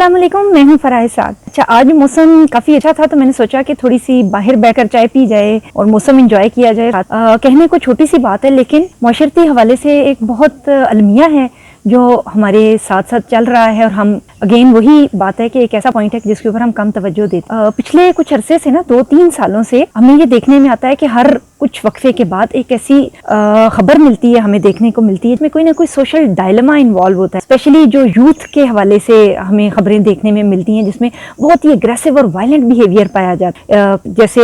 अस्सलाम वालेकुम, मैं हूं फराह साद। अच्छा, आज मौसम काफ़ी अच्छा था तो मैंने सोचा कि थोड़ी सी बाहर बैठकर चाय पी जाए और मौसम एंजॉय किया जाए। कहने को छोटी सी बात है लेकिन माशरती हवाले से एक बहुत अलमिया है जो हमारे साथ साथ चल रहा है। और हम अगेन वही बात है कि एक ऐसा पॉइंट है जिसके ऊपर हम कम तवज्जो देते। पिछले कुछ अरसे से ना 2-3 सालों से हमें ये देखने में आता है कि हर कुछ वक्फे के बाद एक ऐसी खबर मिलती है, हमें देखने को मिलती है इसमें कोई ना कोई सोशल डायलेमा इन्वॉल्व होता है। स्पेशली जो यूथ के हवाले से हमें खबरें देखने में मिलती हैं जिसमें बहुत ही एग्रेसिव और वायलेंट बिहेवियर पाया जाता है। जैसे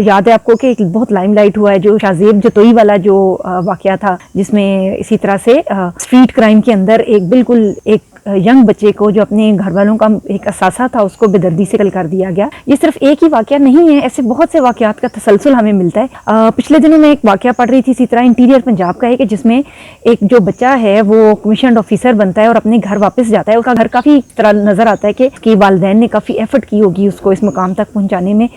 याद है आपको कि बहुत लाइमलाइट हुआ है जो शाहजेब जतोई वाला जो वाकया था, जिसमें इसी तरह से स्ट्रीट क्राइम के अंदर एक बिल्कुल एक यंग बच्चे को जो अपने घर वालों का एक असासा था उसको बेदर्दी से कत्ल कर दिया गया। ये सिर्फ एक ही वाकया नहीं है, ऐसे बहुत से वाकयात का तसलसल हमें मिलता है। पिछले दिनों में एक वाकया पढ़ रही थी इसी तरह इंटीरियर पंजाब का है कि जिसमें एक जो बच्चा है वो कमीशन्ड ऑफिसर बनता है और अपने घर वापस जाता है। उसका घर काफ़ी तरह नज़र आता है कि उसकी वालिदैन ने काफ़ी एफर्ट की होगी उसको इस मुकाम तक पहुँचाने में।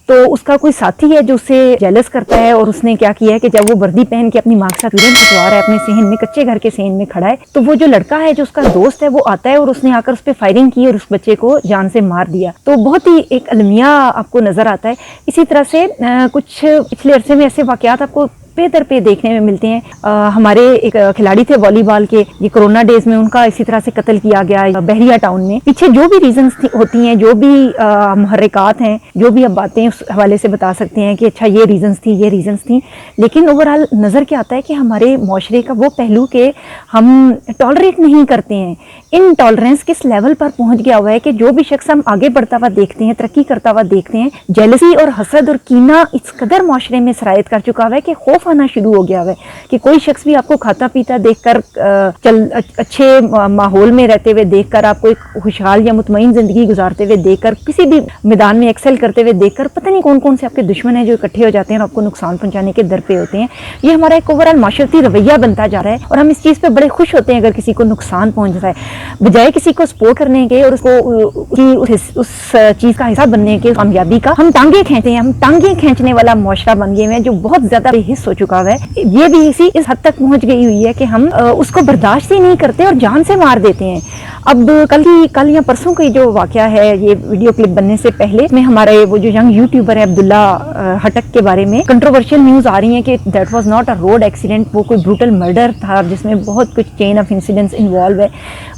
तो उसका कोई साथी है जो उसे जेलस करता है और उसने क्या किया है कि जब वो वर्दी पहन के अपनी माँ के साथ तुरंत खिंचवा रहा है अपने सहन में, कच्चे घर के सहन में खड़ा है, तो वो जो लड़का है जो उसका दोस्त है वो आता है और उसने आकर उस पर फायरिंग की और उस बच्चे को जान से मार दिया। तो बहुत ही एक अलमिया आपको नजर आता है। इसी तरह से कुछ पिछले अरसे में ऐसे वाकयात आपको पे दर पे देखने में मिलते हैं। हमारे एक खिलाड़ी थे वॉलीबॉल के, ये कोरोना डेज में उनका इसी तरह से कत्ल किया गया बहरिया टाउन में। पीछे जो भी रीजंस होती हैं, जो भी मुहर्रिकात हैं, जो भी अब बातें उस हवाले से बता सकते हैं कि अच्छा ये रीजंस थी, लेकिन ओवरऑल नज़र क्या आता है कि हमारे माशरे का वो पहलू के हम टॉलरेट नहीं करते हैं। इन टॉलरेंस किस लेवल पर पहुंच गया हुआ है कि जो भी शख्स हम आगे बढ़ता हुआ देखते हैं, तरक्की करता हुआ देखते हैं, जेलसी और हसद और कीना इस कदर माशरे में सरायत कर चुका हुआ है कि खौफ आना शुरू हो गया है कि कोई शख्स भी आपको खाता पीता देखकर अच्छे माहौल में रहते हुए देखकर, आपको एक खुशहाल या मुतमईन जिंदगी गुजारते हुए देखकर, किसी भी मैदान में एक्सेल करते हुए देखकर, पता नहीं कौन कौन से आपके दुश्मन हैं जो इकट्ठे हो जाते हैं और आपको नुकसान पहुंचाने के दर पे होते हैं। ये हमारा एक ओवरऑल माशरती रवैया बनता जा रहा है और हम इस चीज़ पे बड़े खुश होते हैं अगर किसी को नुकसान पहुंच रहा है, बजाय किसी को सपोर्ट करने के और उसको उस चीज़ का हिस्सा बनने के, कामयाबी का हम टांगे खींचते हैं। हम टांगे खींचने वाला मुआशरा बन गए हैं जो बहुत ज्यादा बेहिस हो चुका है। ये भी इस हद तक पहुंच गई हुई है कि हम उसको बर्दाश्त ही नहीं करते और जान से मार देते हैं। अब कल या परसों की जो वाकया है, ये वीडियो क्लिप बनने से पहले में हमारे वो जो यंग यूट्यूबर है अब्दुल्ला हटक के बारे में कंट्रोवर्शियल न्यूज आ रही है कि that was not a road accident, वो कोई ब्रूटल मर्डर था जिसमें बहुत कुछ चेन ऑफ इंसिडेंट्स इन्वॉल्व है।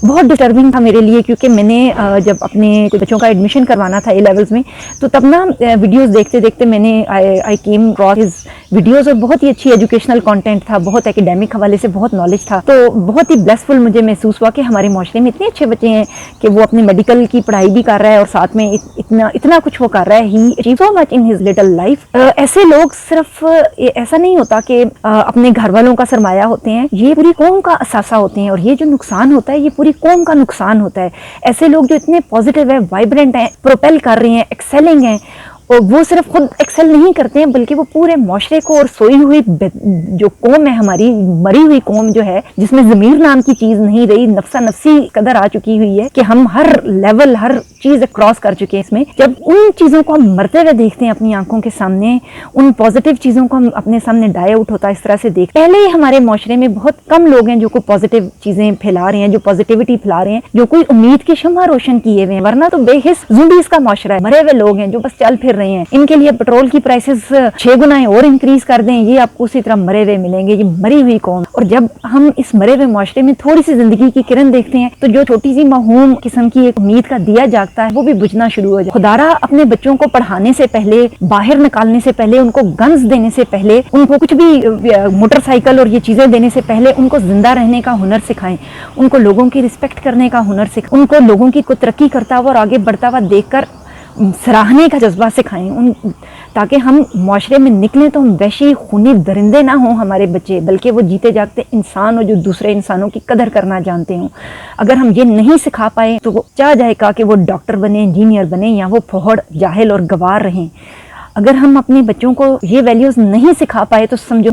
बहुत डिस्टर्बिंग था मेरे लिए क्योंकि मैंने जब अपने बच्चों का एडमिशन करवाना था A-levels में, तो तब ना वीडियोस देखते देखते मैंने आई केम अक्रॉस हिज वीडियोस और बहुत ही अच्छी एजुकेशनल कंटेंट था, बहुत एकेडमिक हवाले से बहुत नॉलेज था। तो बहुत ही ब्लेसफुल मुझे महसूस हुआ कि हमारे माशरे में इतने अच्छे बच्चे हैं कि वो अपने मेडिकल की पढ़ाई भी कर रहा है और साथ में इतना कुछ वो कर रहा है। He achieve so much in his little life. ऐसे लोग सिर्फ ऐसा नहीं होता कि अपने घर वालों का सरमाया होते हैं, ये पूरी कौम का असासा होते हैं और ये जो नुकसान होता है ये पूरी कौम का नुकसान होता है। ऐसे लोग जो इतने पॉजिटिव है, वाइब्रेंट हैं, प्रोपेल कर रहे हैं, एक्सेलिंग हैं, और वो सिर्फ खुद एक्सेल नहीं करते हैं बल्कि वो पूरे माशरे को और सोई हुई जो कौम है, हमारी मरी हुई कौम जो है जिसमें ज़मीर नाम की चीज़ नहीं रही, नफ्सा नफ्सी कदर आ चुकी हुई है कि हम हर लेवल हर चीज़ क्रॉस कर चुके हैं। इसमें जब उन चीज़ों को हम मरते हुए देखते हैं अपनी आंखों के सामने, उन पॉजिटिव चीज़ों को हम अपने सामने डाई आउट होता है इस तरह से देखते हैं। पहले ही हमारे माशरे में बहुत कम लोग हैं जो कोई पॉजिटिव चीज़ें फैला रहे हैं, जो पॉजिटिविटी फैला रहे हैं, जो कोई उम्मीद की शम्मा रोशन किए हुए हैं, वरना तो बेहिस ज़ुंबीज़ का माशरा है। मरे हुए लोग हैं जो बस चल फिर रहे हैं। इनके लिए पेट्रोल की प्राइसेस 6 गुना और इंक्रीज कर दें, ये आपको उसी तरह मरे हुए मिलेंगे, ये मरी हुई कौम। और जब हम इस मरे हुए माशरे में थोड़ी सी जिंदगी की किरण देखते हैं तो जो छोटी सी माहूम किस्म की एक उम्मीद का दिया जागता है वो भी बुझना शुरू हो जाए। खुदारा अपने बच्चों को पढ़ाने से पहले, बाहर निकालने से पहले, उनको गन्स देने से पहले, उनको कुछ भी मोटरसाइकिल और ये चीजें देने से पहले उनको जिंदा रहने का हुनर सिखाएं, उनको लोगों की रिस्पेक्ट करने का हुनर सिखाएं, उनको लोगों की को तरक्की करता हुआ और आगे बढ़ता हुआ देखकर सराहने का जज्बा सिखाएं, ताकि हम माशरे में निकलें तो हम वैशी खूनी दरिंदे ना हों हमारे बच्चे, बल्कि वो जीते जागते इंसान और जो दूसरे इंसानों की कदर करना जानते हों। अगर हम ये नहीं सिखा पाए तो वो चाह जाएगा कि वो डॉक्टर बने, इंजीनियर बने या वो फौहड़, जाहिल और गवार रहें। अगर हम अपने बच्चों को ये वैल्यूज़ नहीं सिखा पाए तो समझो नहीं